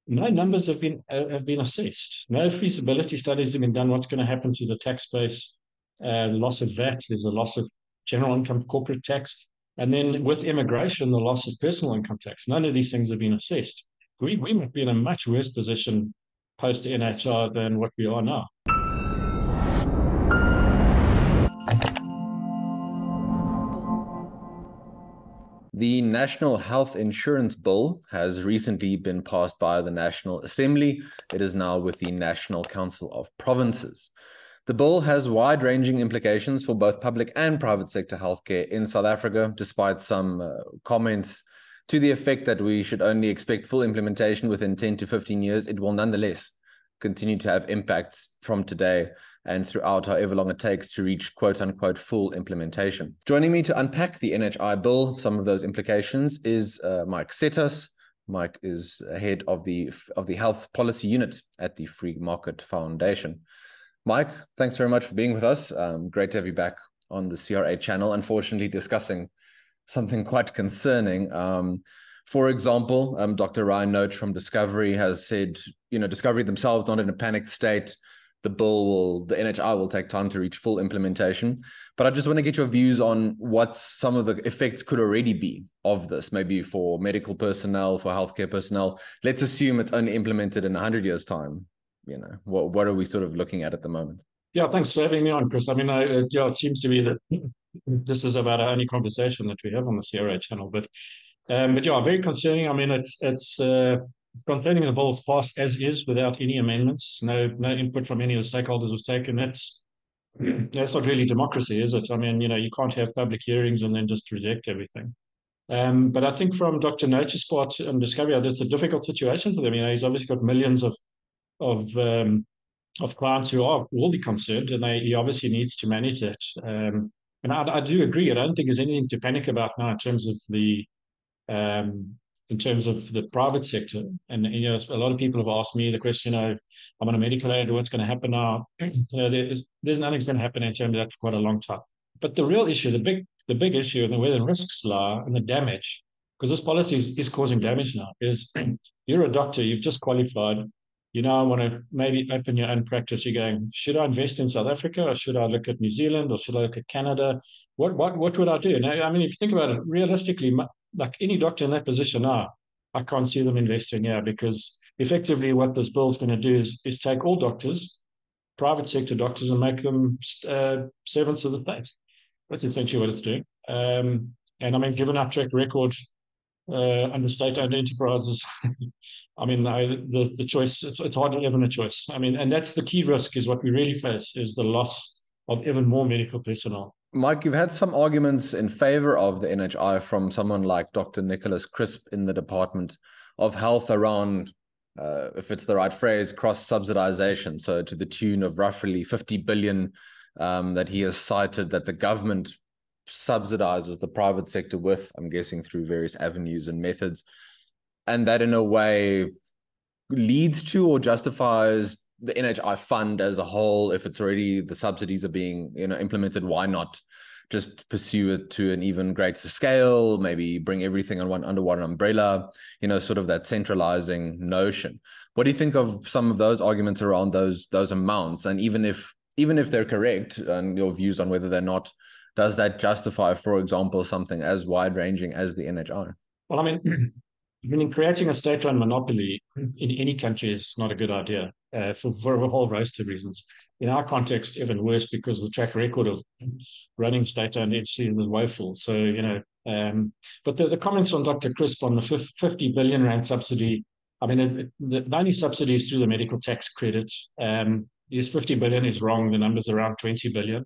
No numbers have been assessed. No feasibility studies have been done. What's going to happen to the tax base? Loss of VAT. There's a loss of general income corporate tax, and then with immigration, the loss of personal income tax. None of these things have been assessed. We might be in a much worse position post NHI than what we are now. The National Health Insurance Bill has recently been passed by the National Assembly. It is now with the National Council of Provinces. The bill has wide-ranging implications for both public and private sector healthcare in South Africa, despite some comments to the effect that we should only expect full implementation within 10 to 15 years. It will nonetheless continue to have impacts from today and throughout, however long it takes to reach quote-unquote full implementation. Joining me to unpack the NHI bill, some of those implications, is Mike Settas. Mike is head of the Health Policy Unit at the Free Market Foundation. Mike, thanks very much for being with us. Great to have you back on the CRA channel, unfortunately discussing something quite concerning. For example, Dr. Ryan Noach from Discovery has said, Discovery themselves not in a panicked state. The NHI will take time to reach full implementation. But I just want to get your views on what some of the effects could already be of this, maybe for medical personnel, for healthcare personnel. Let's assume it's only implemented in 100 years' time. What are we sort of looking at the moment? Yeah, thanks for having me on, Chris. I mean, it seems to be that this is about our only conversation that we have on the CRA channel. But yeah, very concerning. I mean, it's concerning the bill's passed as is without any amendments. No input from any of the stakeholders was taken. That's not really democracy, is it? I mean, you can't have public hearings and then just reject everything. But I think from Dr. Noach's part on Discovery, it's a difficult situation for them. He's obviously got millions of clients who will be concerned, and he obviously needs to manage that. And I do agree. I don't think there's anything to panic about now in terms of the private sector. And a lot of people have asked me the question: I'm on a medical aid. What's going to happen now? There's nothing's going to happen in terms of that for quite a long time. But the real issue, the big issue, and where the risks lie and the damage, because this policy is causing damage now, is you're a doctor, you've just qualified. I want to maybe open your own practice. You're going, should I invest in South Africa, or should I look at New Zealand, or should I look at Canada? What would I do? Now, I mean, if you think about it, realistically, like any doctor in that position now, I can't see them investing here, because effectively what this bill is going to do is take all doctors, private sector doctors, and make them servants of the state. That's essentially what it's doing. And I mean, given our track record under state-owned enterprises, I mean, the choice, it's hardly ever a choice. I mean, and that's the key risk, is what we really face, is the loss of even more medical personnel. Mike, you've had some arguments in favor of the NHI from someone like Dr. Nicholas Crisp in the Department of Health around, if it's the right phrase, cross-subsidisation. So to the tune of roughly 50 billion that he has cited that the government subsidizes the private sector with, I'm guessing through various avenues and methods. And that in a way leads to or justifies the NHI fund as a whole. If it's already, the subsidies are being implemented, why not just pursue it to an even greater scale, maybe bring everything under one umbrella, sort of that centralizing notion. What do you think of some of those arguments around those amounts? And even if they're correct, and your views on whether they're not, does that justify, for example, something as wide-ranging as the NHI? Well, I mean, creating a state-run monopoly in any country is not a good idea for a whole host of reasons. In our context, even worse, because the track record of running state-owned entities is woeful. So, but the comments from Dr. Crisp on the 50 billion rand subsidy, I mean, the only subsidy is through the medical tax credit. This 50 billion is wrong. The number's around 20 billion,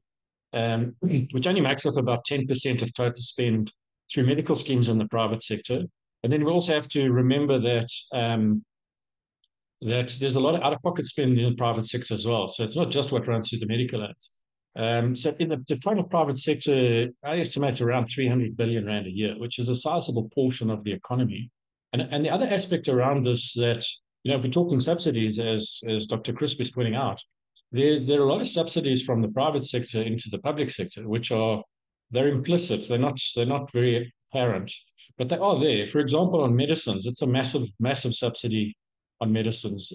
which only makes up about 10% of total spend through medical schemes in the private sector. And then we also have to remember that that there's a lot of out-of-pocket spend in the private sector as well. So it's not just what runs through the medical aids. So in the total private sector, I estimate around 300 billion rand a year, which is a sizable portion of the economy. And the other aspect around this, that if we're talking subsidies, as Dr. Crisp is pointing out, there are a lot of subsidies from the private sector into the public sector, which they're implicit. They're not very apparent, but they are there. For example, on medicines, it's a massive subsidy on medicines.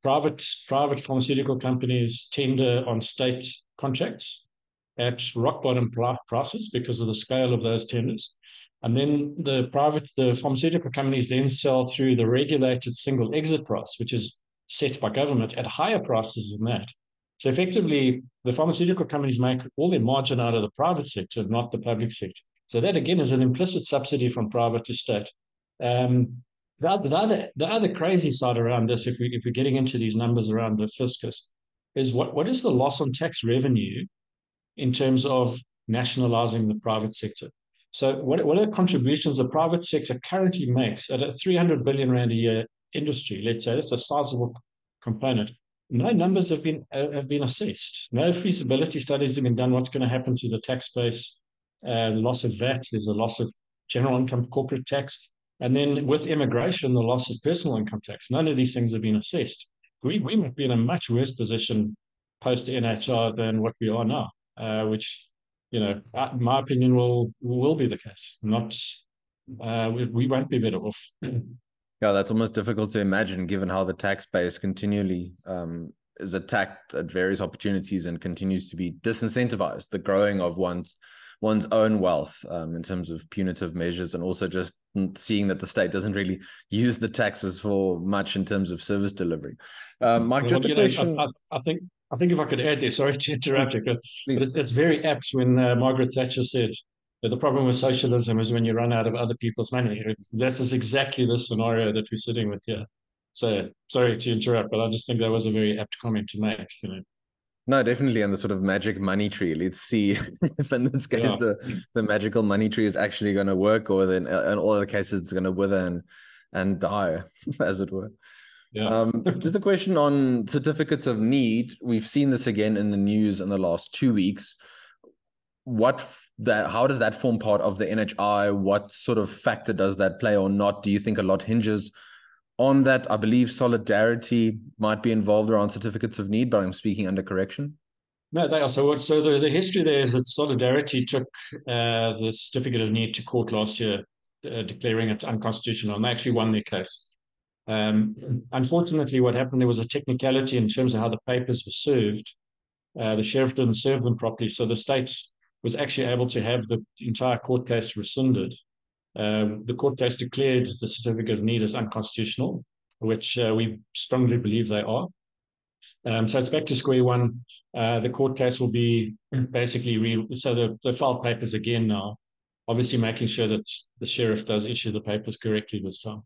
Private pharmaceutical companies tender on state contracts at rock bottom prices because of the scale of those tenders. And then the pharmaceutical companies then sell through the regulated single exit price, which is set by government at higher prices than that. So effectively, the pharmaceutical companies make all their margin out of the private sector, not the public sector. So that, again, is an implicit subsidy from private to state. The other crazy side around this, if we're getting into these numbers around the fiscus, is what is the loss on tax revenue in terms of nationalizing the private sector? So what are the contributions the private sector currently makes at a 300 billion rand a year industry? Let's say that's a sizable component. No numbers have been assessed. No feasibility studies have been done. What's going to happen to the tax base? Loss of VAT. There's a loss of general income corporate tax. And then with immigration, the loss of personal income tax. None of these things have been assessed. We might be in a much worse position post NHI than what we are now, which, in my opinion, will be the case. Not we won't be better off. Yeah, that's almost difficult to imagine, given how the tax base continually is attacked at various opportunities and continues to be disincentivized. The growing of one's own wealth in terms of punitive measures, and also just seeing that the state doesn't really use the taxes for much in terms of service delivery. Mike, just a question. I think if I could add there, sorry to interrupt you, but it's very apt when Margaret Thatcher said that the problem with socialism is when you run out of other people's money. This is exactly the scenario that we're sitting with here. So sorry to interrupt, but I just think that was a very apt comment to make. No, definitely. And the sort of magic money tree. Let's see if in this case the magical money tree is actually going to work, or then in all other cases it's going to wither and die, as it were. Yeah. Just a question on certificates of need. We've seen this again in the news in the last 2 weeks. How does that form part of the NHI? What sort of factor does that play or not? Do you think a lot hinges on that? I believe solidarity might be involved around certificates of need, but I'm speaking under correction. No, they are. So the history there is that Solidarity took the certificate of need to court last year, declaring it unconstitutional, and they actually won their case. Unfortunately, what happened, there was a technicality in terms of how the papers were served. The sheriff didn't serve them properly, so the state was actually able to have the entire court case rescinded. The court case declared the certificate of need as unconstitutional, which we strongly believe they are. So it's back to square one. The court case will be basically so the filed papers again now, obviously making sure that the sheriff does issue the papers correctly this time,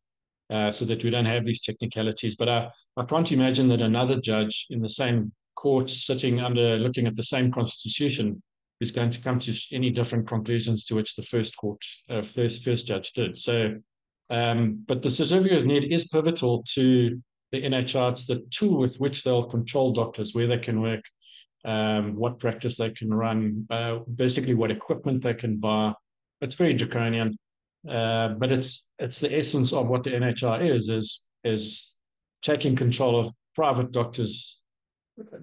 so that we don't have these technicalities. But I can't imagine that another judge in the same court looking at the same constitution is going to come to any different conclusions to which the first judge did. So, but the certificate of need is pivotal to the NHI. It's the tool with which they'll control doctors, where they can work, what practice they can run, basically what equipment they can buy. It's very draconian, but it's the essence of what the NHI is taking control of private doctors,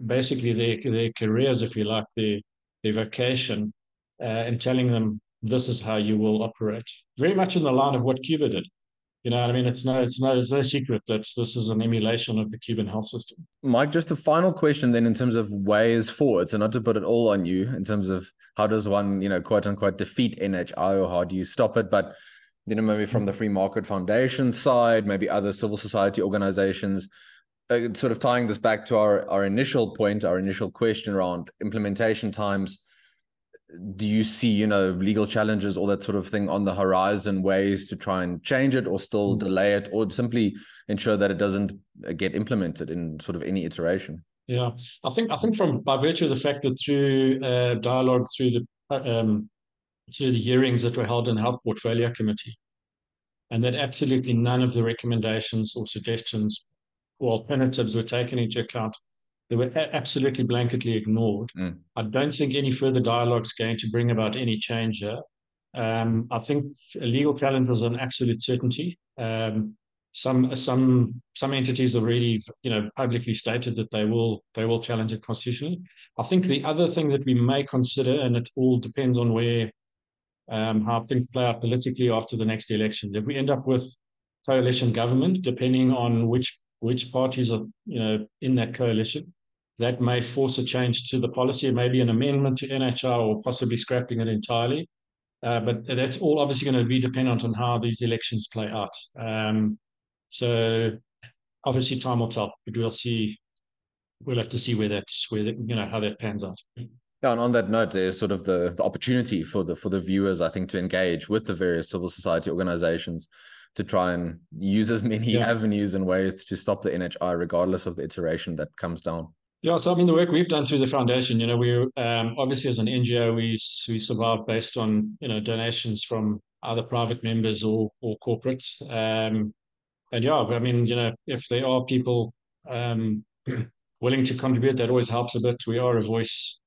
basically their careers, if you like, their vocation, and telling them this is how you will operate. Very much in the line of what Cuba did. You know what I mean? It's no secret that this is an emulation of the Cuban health system. Mike, just a final question then in terms of ways forward. So not to put it all on you in terms of how does one, quote unquote, defeat NHI, or how do you stop it? But, maybe from the Free Market Foundation side, maybe other civil society organizations, sort of tying this back to our initial point, our initial question around implementation times. Do you see, legal challenges, all that sort of thing on the horizon, ways to try and change it or still delay it, or simply ensure that it doesn't get implemented in sort of any iteration? Yeah, I think by virtue of the fact that through dialogue, through the hearings that were held in the Health Portfolio Committee, and that absolutely none of the recommendations or suggestions or alternatives were taken into account. They were absolutely blanketly ignored. I don't think any further dialogue is going to bring about any change here. I think a legal challenge is an absolute certainty. Some entities have already, publicly stated that they will challenge it constitutionally. I think the other thing that we may consider, and it all depends on how things play out politically after the next election. If we end up with coalition government, depending on which which parties are, in that coalition. That may force a change to the policy, maybe an amendment to NHI or possibly scrapping it entirely. But that's all obviously going to be dependent on how these elections play out. So obviously time will tell, but we'll see. We'll have to see how that pans out. Yeah, and on that note, there's sort of the opportunity for the viewers, I think, to engage with the various civil society organizations to try and use as many avenues and ways to stop the NHI, regardless of the iteration that comes down. Yeah, so I mean, the work we've done through the foundation, we're obviously as an NGO, we survive based on donations from either private members or corporates. And yeah, I mean, if there are people willing to contribute, that always helps a bit. We are a voice,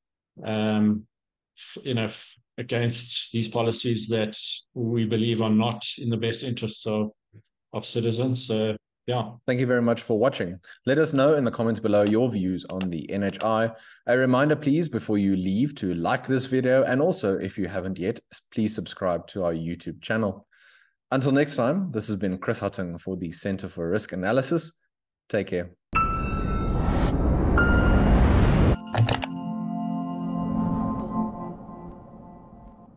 against these policies that we believe are not in the best interests of citizens. So yeah. Thank you very much for watching. Let us know in the comments below your views on the NHI. A reminder, please, before you leave, to like this video. And also, if you haven't yet, please subscribe to our YouTube channel. Until next time, this has been Chris Hattingh for the Centre for Risk Analysis. Take care.